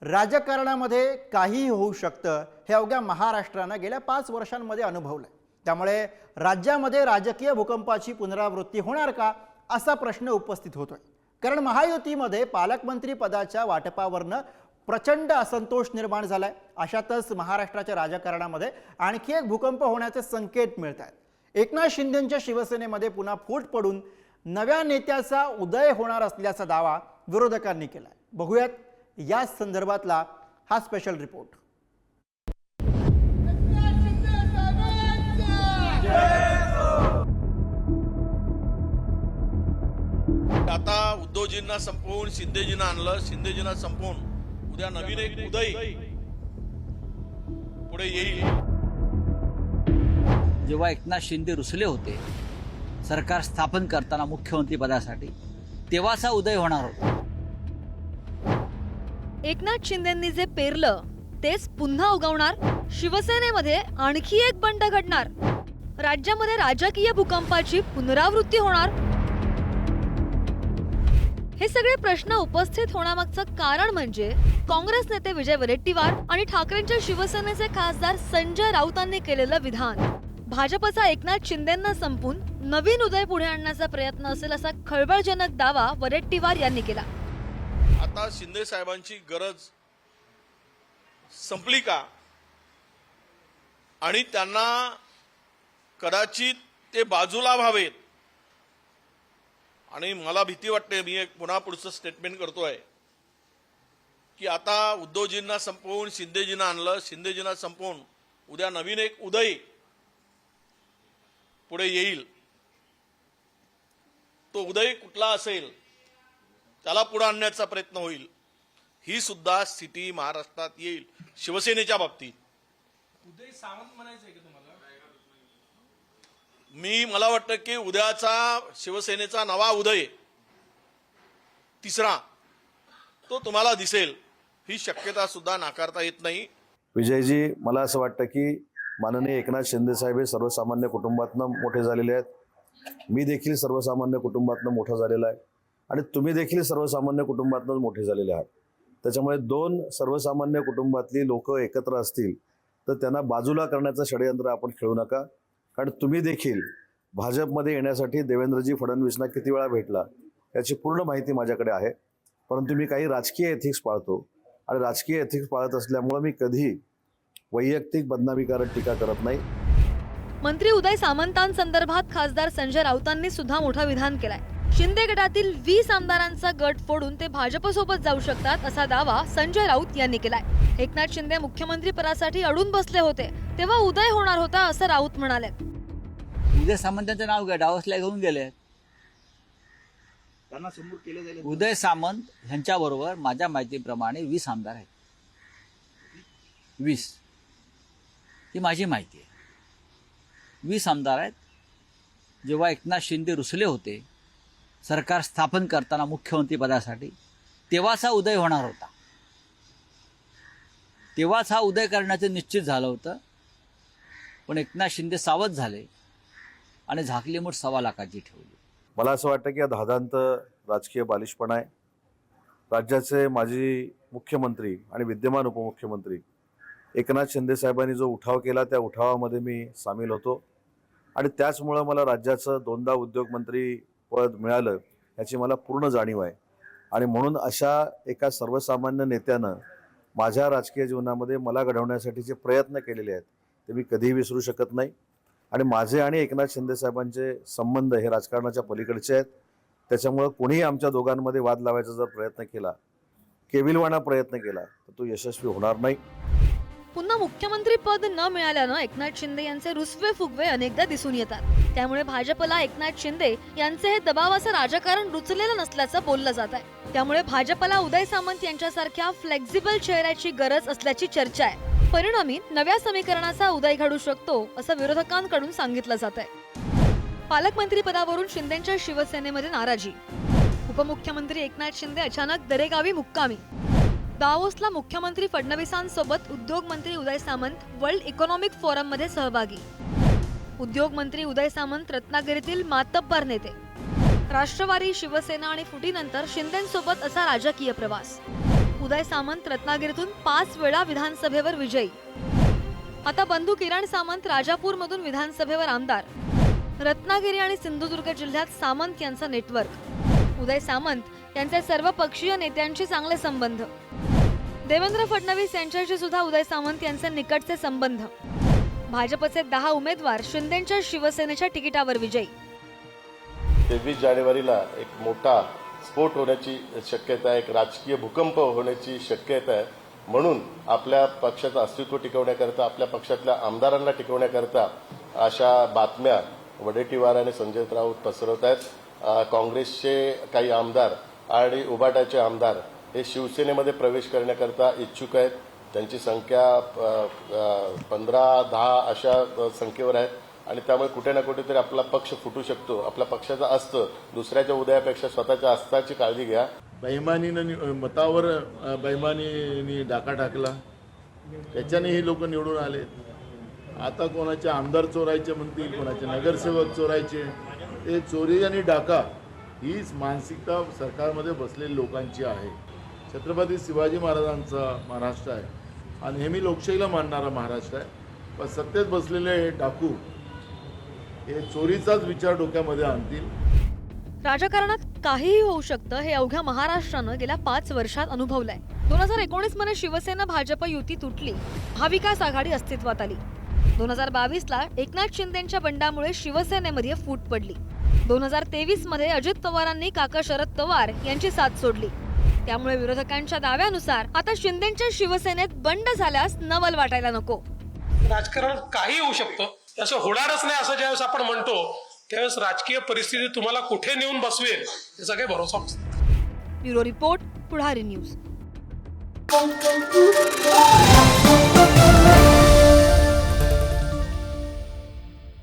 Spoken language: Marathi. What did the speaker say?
राजकारणामध्ये काहीही होऊ शकतं हे अवघ्या महाराष्ट्रानं गेल्या 5 वर्षांमध्ये अनुभवलं. त्यामुळे राज्यामध्ये राजकीय भूकंपाची पुनरावृत्ती होणार का असा प्रश्न उपस्थित होतोय. कारण महायुतीमध्ये पालकमंत्री पदाच्या वाटपावरनं प्रचंड असंतोष निर्माण झालाय. अशातच महाराष्ट्राच्या राजकारणामध्ये आणखी एक भूकंप होण्याचे संकेत मिळत आहेत. एकनाथ शिंदेंच्या शिवसेनेमध्ये पुन्हा फूट पडून नव्या नेत्याचा उदय होणार असल्याचा दावा विरोधकांनी केलाय. बघूयात या संदर्भातला हा स्पेशल रिपोर्ट. आता उद्धवजींना संपवून शिंदेजींना आणलं, शिंदेजींना संपवून उद्या नवीन एक उदय पुढे येईल. जेव्हा एकनाथ शिंदे रुसले होते सरकार स्थापन करताना मुख्यमंत्री पदासाठी, तेव्हाचा उदय होणार होता. एकनाथ शिंदेंनी जे पेरलं तेच पुन्हा उगवणार. शिवसेनेमध्ये आणखी एक बंड घडणार. राज्यामध्ये राजकीय भूकंपाची पुनरावृत्ती होणार. हे सगळे प्रश्न उपस्थित होण्यामागचं कारण म्हणजे काँग्रेस नेते विजय वडेट्टीवार आणि ठाकरेंच्या शिवसेनेचे खासदार संजय राऊतांनी केलेलं विधान. भाजपचा एकनाथ शिंदेंना संपून नवीन उदय पुढे आणण्याचा प्रयत्न असेल असा खळबळजनक दावा वडेट्टीवार यांनी केला. आता शिंदे साहेबांची गरज संपली का आणि त्यांना कदाचित ते बाजूला व्हावेत. आणि मला भीती वाटते, मी एक पुन्हा पुढचं स्टेटमेंट करतोय की आता उद्धवजींना संपवून शिंदेजींना आणलं, शिंदेजींना संपवून उद्या नवीन एक उदय पुढे येईल. तो उदय कुठला असेल त्याला पुढे आणण्याचा प्रयत्न होईल. ही सुद्धा स्थिती महाराष्ट्रात येईल. शिवसेनेच्या बाबतीत उदय सामंत म्हणायचंय का तुम्हाला? मला वाटतं की उद्याचा शिवसेनेचा नवा उदय तिसरा तो तुम्हाला दिसेल. ही शक्यता सुद्धा नाकारता येत नाही. विजयजी, मला असं वाटतं की माननीय एकनाथ शिंदे साहेब हे सर्वसामान्य कुटुंबातनं मोठे झालेले आहेत. मी देखील सर्वसामान्य कुटुंबातनं मोठा झालेला आहे आणि तुम्ही देखील सर्वसामान्य कुटुंबातूनच मोठे झालेले आहात. त्याच्यामुळे दोन सर्वसामान्य कुटुंबातली लोक एकत्र असतील तर त्यांना बाजूला करण्याचं षडयंत्र आपण खेळू नका. कारण तुम्ही देखील भाजपमध्ये येण्यासाठी देवेंद्रजी फडणवीसना किती वेळा भेटला याची पूर्ण माहिती माझ्याकडे आहे. परंतु मी काही राजकीय एथिक्स पाळतो आणि राजकीय एथिक्स पाळत असल्यामुळे मी कधी वैयक्तिक बदनामीकारक टीका करत नाही. मंत्री उदय सामंतांसंदर्भात खासदार संजय राऊतांनी सुद्धा मोठं विधान केलंय. शिंदे गटातील 20 आमदारांचा गट फोडून ते भाजपसोबत जाऊ शकतात असा दावा संजय राऊत यांनी केलाय. एकनाथ शिंदे मुख्यमंत्री पदासाठी अडून बसले होते तेव्हा उदय होणार होता असं राऊत म्हणाले. उदय सामंतांचं नाव डावसल्या घेऊन गेले. त्यांना समोर केले जाईल. उदय सामंत ह्यांच्याबरोबर माझ्या माहितीप्रमाणे 20 आमदार आहेत. 20 ही माझी माहिती आहे. 20 आमदार आहेत. जेव्हा एकनाथ शिंदे रुसले होते सरकार स्थापन करताना मुख्यमंत्री पदासाठी, तेव्हाचा उदय होणार होता. तेव्हाच हा उदय करण्याचं निश्चित झालं होतं. पण एकनाथ शिंदे सावध झाले आणि झाकली मूठ 1.25 लाखाची ठेवली. मला असं वाटतं की हा धादांत राजकीय बालिशपणा आहे. राज्याचे माजी मुख्यमंत्री आणि विद्यमान उपमुख्यमंत्री एकनाथ शिंदे साहेबांनी जो उठाव केला त्या उठावामध्ये मी सामील होतो आणि त्याचमुळं मला राज्याचं 2दा उद्योगमंत्री पद मिळालं याची मला पूर्ण जाणीव आहे. आणि म्हणून अशा एका सर्वसामान्य नेत्यानं माझ्या राजकीय जीवनामध्ये मला घडवण्यासाठी जे प्रयत्न केलेले आहेत ते मी कधीही विसरू शकत नाही. आणि माझे आणि एकनाथ शिंदे साहेबांचे संबंध हे राजकारणाच्या पलीकडचे आहेत. त्याच्यामुळं कोणीही आमच्या दोघांमध्ये वाद लावायचा जर प्रयत्न केला, केविलवाणा प्रयत्न केला तर तो यशस्वी होणार नाही. पुन्हा मुख्यमंत्री पद न मिळाल्यानं एकनाथ शिंदे यांचे रुसवे फुगवे अनेकदा दिसून येतात. त्यामुळे भाजपला एकनाथ शिंदे यांचे हे दबावाचं राजकारण रुचलेलं नसल्याचं बोललं जात आहे. त्यामुळे भाजपला उदय सामंत यांच्यासारख्या फ्लेक्झिबल चेहऱ्याची गरज असल्याची चर्चा आहे. परिणामी नव्या समीकरणाचा उदय घडू शकतो असं विरोधकांकडून सांगितलं जात आहे. पालकमंत्री पदावरून शिंदेंच्या शिवसेनेमध्ये नाराजी. उपमुख्यमंत्री एकनाथ शिंदे अचानक दरेगावी मुक्कामी. दावोसला मुख्यमंत्री फडणवीसांसोबत उद्योगमंत्री Uday Samant world economic forum मध्ये सहभागी. उद्योगमंत्री उदय सामंत रत्नागिरीतील मातब्बर नेते. राष्ट्रवादी, शिवसेना आणि फुटीनंतर शिंदेंसोबत असा राजकीय प्रवास. उदय सामंत रत्नागिरीतून 5 वेळा विधानसभेवर विजयी. आता बंधू किरण सामंत राजापूरमधून विधानसभेवर आमदार. रत्नागिरी आणि सिंधुदुर्ग जिल्ह्यात सामंत यांचं नेटवर्क. उदय सामंत यांचे सर्व पक्षीय नेत्यांशी चांगले संबंध. देवेंद्र फडणवीस यांच्याशी सुद्धा उदय सामंत यांचे निकटचे संबंध. भाजपचे 10 उमेदवार शिंदेच्या शिवसेनेच्या तिकिटावर विजयी. 23 जानेवारीला एक मोठा स्फोट होण्याची शक्यता आहे, एक राजकीय भूकंप होण्याची शक्यता आहे. म्हणून आपल्या पक्षाचं अस्तित्व टिकवण्याकरता, आपल्या पक्षातल्या आमदारांना टिकवण्याकरता अशा बातम्या वडेट्टीवार आणि संजय राऊत पसरवत आहेत. काँग्रेसचे काही आमदार आणि उबाटाचे आमदार हे शिवसेनेमध्ये प्रवेश करण्याकरता इच्छुक आहेत. त्यांची संख्या 15-10 अशा संख्येवर आहे आणि त्यामुळे कुठे ना कुठेतरी आपला पक्ष फुटू शकतो. आपल्या पक्षाचं अस्तं दुसऱ्याच्या उदयापेक्षा स्वतःच्या अस्ताची काळजी घ्या. बैमानीनं मतावर बैमानीने डाका टाकला, त्याच्याने ही लोक निवडून आले. आता कोणाचे आमदार चोरायचे म्हणतील, कोणाचे नगरसेवक चोरायचे. हे चोरी आणि डाका हीच मानसिकता सरकारमध्ये बसलेल्या लोकांची आहे. छत्रपती शिवाजी महाराजांचा महाराष्ट्र आहे आणि नेहमी लोकशाहीला मानणारा महाराष्ट्र आहे. पण सत्तेत बसलेले डाकू हे चोरीचाच विचार डोक्यामध्ये आणतील. राजकारणात काहीही होऊ शकतं हे अवघ्या महाराष्ट्रानं गेल्या 5 वर्षात अनुभवलंय. 2019 मध्ये शिवसेना भाजप युती तुटली, महाविकास आघाडी अस्तित्वात आली. 2022ला एकनाथ शिंदेच्या बंडामुळे शिवसेनेमध्ये फूट पडली. 2023 मध्ये अजित पवारांनी काका शरद पवार यांची साथ सोडली. त्यामुळे विरोधकांच्या दाव्यानुसार आता शिंदेच्या शिवसेनेत बंड झाल्यास नवल वाटायला नको. राजकारणात काही होऊ शकतं, असं होणारच नाही असं ज्यावेळेस आपण म्हणतो त्यावेळेस राजकीय परिस्थिती तुम्हाला कुठे नेऊन बसवेल याचा काही भरोसा नसतो. ब्युरो रिपोर्ट, पुढारी न्यूज.